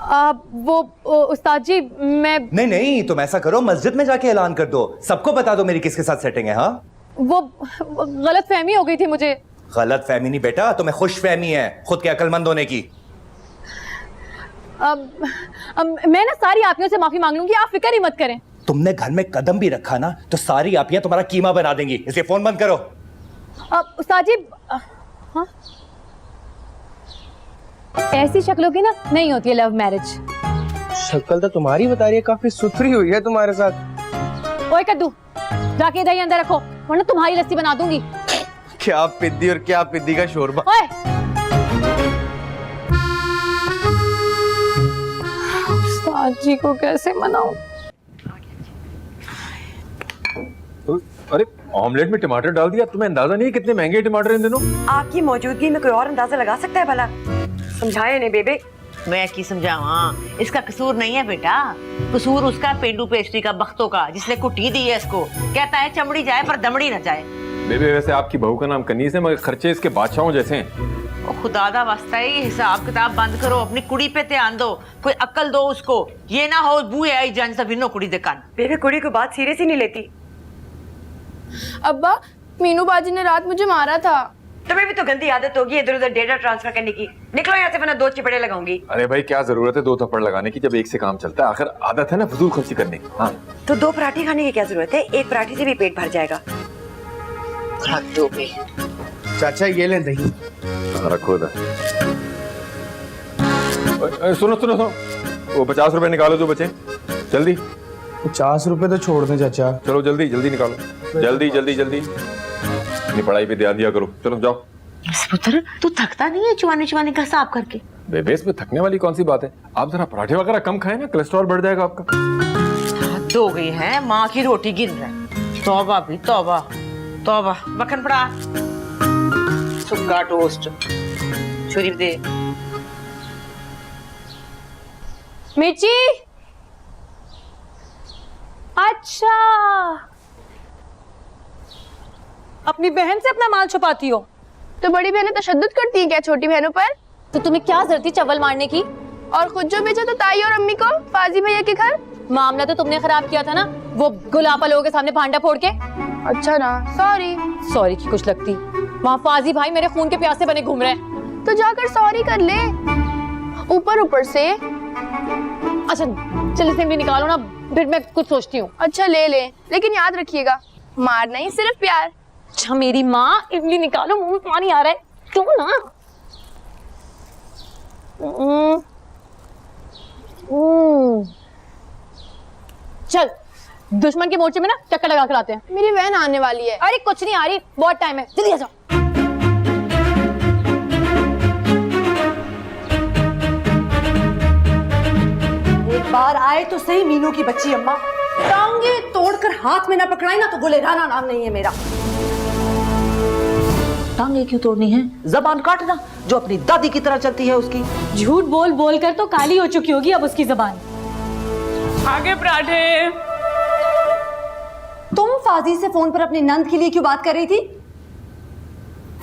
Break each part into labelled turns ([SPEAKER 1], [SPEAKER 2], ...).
[SPEAKER 1] वो उस्ताद जी मैं
[SPEAKER 2] नहीं, तुम ऐसा करो, मस्जिद में जाके ऐलान कर दो, सबको बता दो मेरी किसके साथ सेटिंग है। हाँ,
[SPEAKER 1] वो गलत फहमी हो गई थी मुझे।
[SPEAKER 2] गलत फहमी नहीं बेटा, तुम्हें खुश फहमी है खुद के अक्लमंद होने की।
[SPEAKER 1] मैं ना सारी आपियों से माफी मांग लूंगी, आप फिक्र ही मत करें।
[SPEAKER 2] तुमने घर में कदम भी रखा ना तो सारी आपियां तुम्हारा कीमा बना देंगी, इसलिए फोन बंद करो।
[SPEAKER 1] उस्ताद जी, हाँ, ऐसी शक्लों की ना नहीं होती है लव मैरिज।
[SPEAKER 3] शक्ल तो तुम्हारी बता रही है, काफी सुथरी हुई है तुम्हारे साथ।
[SPEAKER 1] ओए कद्दू, जाके दही अंदर रखो वरना तुम्हारी लस्सी बना दूंगी।
[SPEAKER 3] क्या पिद्दी और क्या पिद्दी का शोरबा।
[SPEAKER 1] ओए उस्ताद जी को कैसे मनाऊं?
[SPEAKER 4] अरे ऑमलेट में टमाटर डाल दिया, तुम्हें अंदाजा नहीं है कितने महंगे टमाटर इन दिनों।
[SPEAKER 5] आपकी मौजूदगी में कोई और अंदाजा लगा सकता है भला? समझाए ने बेबे।
[SPEAKER 6] मैं की समझावा, इसका कसूर नहीं है बेटा, कसूर उसका पेंडू पेस्ट्री का, बख्तों का, जिसने कुटी दी है इसको। कहता है चमड़ी जाए पर दमड़ी न जाए।
[SPEAKER 4] बेबे वैसे आपकी बहू का नाम कनीज है मगर खर्चे इसके बादशाहों जैसे हैं।
[SPEAKER 6] खुदा दा वास्ता है, हिसाब किताब बंद करो, अपनी कुड़ी पे ध्यान दो, कोई अक्ल दो उसको। ये ना हो बूए आई जान सभी कुड़ी दे कान।
[SPEAKER 5] बेबे कुड़ी को बात सीरियस ही नहीं लेती।
[SPEAKER 7] अब्बा, मीनू बाजी ने रात मुझे मारा था।
[SPEAKER 5] तुम्हें भी तो गंदी आदत होगी इधर उधर डेटा ट्रांसफर करने की। निकलो यहाँ से वरना 2 चिपड़े लगाऊंगी।
[SPEAKER 4] अरे भाई क्या जरूरत है 2 थप्पड़ लगाने की जब एक से काम चलता है, आखिर आदत है ना फजूल खर्ची करने की। हाँ
[SPEAKER 5] तो 2 पराठे खाने की क्या जरूरत है, 1 पराठे से भी पेट भर जाएगा।
[SPEAKER 3] चाचा ये ले दही।
[SPEAKER 4] रखो इधर। सुनो सुनो सुनो, वो 50 रुपए निकालो जो बचे, जल्दी।
[SPEAKER 3] 50 रुपए तो छोड़ दें चाचा।
[SPEAKER 4] चलो जल्दी जल्दी निकालो, जल्दी जल्दी जल्दी। अपनी पढ़ाई पे ध्यान दिया करो, चलो जाओ।
[SPEAKER 6] पुत्र तू थकता नहीं है चुवाने चुवाने का हिसाब करके?
[SPEAKER 4] बेबे इसमें थकने वाली कौन सी बात है, आप जरा पराठे वगैरह कम खाए ना, कोलेस्ट्रॉल बढ़ जाएगा आपका।
[SPEAKER 6] हद हो गई है, माँ की रोटी गिन रहा है। तौबा भी तौबा तौबा। मक्खन पड़ा, सुक्का टोस्ट, छुरी दे।
[SPEAKER 1] मिर्ची, अच्छा अपनी बहन से अपना माल छुपाती हो?
[SPEAKER 7] तो बड़ी बहनें तशद्दुद करती हैं क्या छोटी बहनों पर?
[SPEAKER 1] तो तुम्हें क्या जरूरत थी चवल मारने की?
[SPEAKER 7] और खुद जो बेचा तो ताई और अम्मी को फाजी भैया के घर।
[SPEAKER 1] मामला तो तुमने खराब किया था ना, वो गुलापा लोगों के सामने भांडा फोड़ के।
[SPEAKER 7] अच्छा ना, सॉरी।
[SPEAKER 1] सॉरी की कुछ लगती, वहाँ फाजी भाई मेरे खून के प्यासे बने घूम रहे हैं।
[SPEAKER 7] तो जाकर सॉरी कर ले, ऊपर ऊपर से।
[SPEAKER 1] अच्छा चल इसे भी निकालो ना, फिर मैं कुछ सोचती हूँ।
[SPEAKER 7] अच्छा ले ले, लेकिन याद रखिएगा मार नहीं, सिर्फ प्यार।
[SPEAKER 1] अच्छा मेरी माँ, इमली निकालो, मुंह में पानी आ रहा है क्यों ना। चल दुश्मन के मोर्चे में ना चक्कर लगा कर आते हैं।
[SPEAKER 7] मेरी बहन आने वाली है।
[SPEAKER 1] अरे कुछ नहीं आ रही, बहुत टाइम है, जल्दी आ जाओ।
[SPEAKER 5] एक बार आए तो सही मीनू की बच्ची अम्मा, टांगे तोड़कर हाथ में ना पकड़ाई ना तो गुलेराना नाम नहीं है मेरा।
[SPEAKER 6] टांगे क्यों तोड़नी है, जबान काटना जो अपनी दादी की तरह चलती है उसकी।
[SPEAKER 1] झूठ बोल बोल कर तो काली हो चुकी होगी अब उसकी जबान।
[SPEAKER 7] आगे पराठे।
[SPEAKER 5] तुम फाजी से फोन पर अपनी नंद के लिए क्यों बात कर रही थी?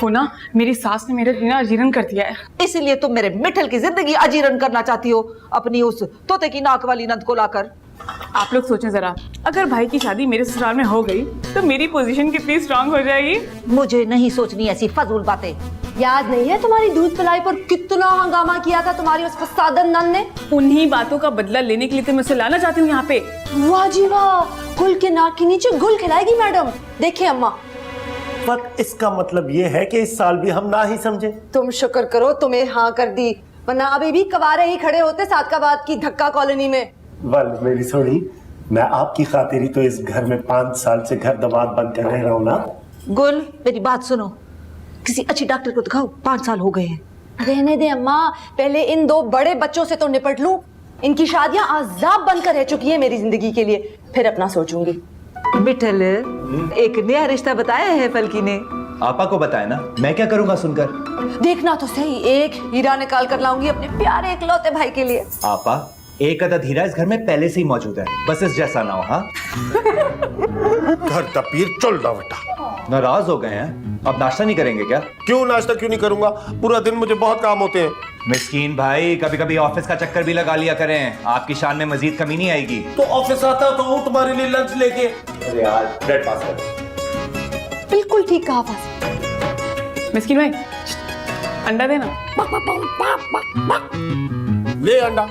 [SPEAKER 7] वो ना मेरी सास ने मेरे बिना अजीरन कर दिया है।
[SPEAKER 6] इसलिए तुम मेरे मिठल की जिंदगी अजीरन करना चाहती हो अपनी उस तोते की नाक वाली नंद को लाकर।
[SPEAKER 7] आप लोग सोचें जरा, अगर भाई की शादी मेरे ससुराल में हो गई तो मेरी पोजीशन कितनी स्ट्रांग हो जाएगी।
[SPEAKER 6] मुझे नहीं सोचनी ऐसी फजूल बातें।
[SPEAKER 5] याद नहीं है तुम्हारी दूध पिलाई पर कितना हंगामा किया था तुम्हारी उस फसादन नंद ने?
[SPEAKER 7] उन्हीं बातों का बदला लेने के लिए तो मैं उसे लाना चाहती हूँ यहाँ पे।
[SPEAKER 5] वाह जी वाह, गुल के नाक के नीचे गुल खिलाएगी मैडम। देखिए अम्मा,
[SPEAKER 8] पर इसका मतलब ये है कि इस साल भी हम ना ही समझे।
[SPEAKER 5] तुम शुक्र करो तुम्हें हाँ कर दी, वरना अभी भी कवारे ही खड़े होते सादकाबाद की धक्का कॉलोनी में।
[SPEAKER 8] वेल मेरी सोनी, मैं आपकी खातिर ही तो इस घर में 5 साल से घर दमाद बन कर रह रहा हूँ ना।
[SPEAKER 6] गुल मेरी बात सुनो, किसी अच्छी डॉक्टर को दिखाओ, 5 साल हो गए हैं।
[SPEAKER 5] रहने दे अम्मा, पहले इन 2 बड़े बच्चों से तो निपट लूं। इनकी शादियां अजाब बनकर रह चुकी है मेरी जिंदगी के लिए, फिर अपना सोचूंगी।
[SPEAKER 6] मिठल, एक नया रिश्ता बताया है फलकी ने।
[SPEAKER 2] आपा को बताया ना, मैं क्या करूंगा सुनकर।
[SPEAKER 5] देखना तो सही, एक हीरा निकाल कर लाऊंगी अपने प्यारे इकलौते भाई के लिए।
[SPEAKER 2] आपा एक अदद हीरा इस घर में पहले से ही मौजूद है, बस इस जैसा ना हो। हाँ
[SPEAKER 8] घर तपीर चल रहा बेटा।
[SPEAKER 2] नाराज हो गए हैं, अब नाश्ता नहीं करेंगे क्या?
[SPEAKER 8] क्यों नाश्ता क्यों नहीं करूंगा, पूरा दिन मुझे बहुत काम होते हैं।
[SPEAKER 2] मिस्कीन भाई, कभी कभी ऑफिस का चक्कर भी लगा लिया करें, आपकी शान में मजीद कमी नहीं आएगी।
[SPEAKER 8] तो ऑफिस आता तो हूँ तुम्हारे लिए लंच लेके। अरे यार ब्रेड पास कर।
[SPEAKER 5] बिल्कुल ठीक कहा फासिल।
[SPEAKER 7] मिस्किन भाई, अंडा देना।
[SPEAKER 8] ले अंडा।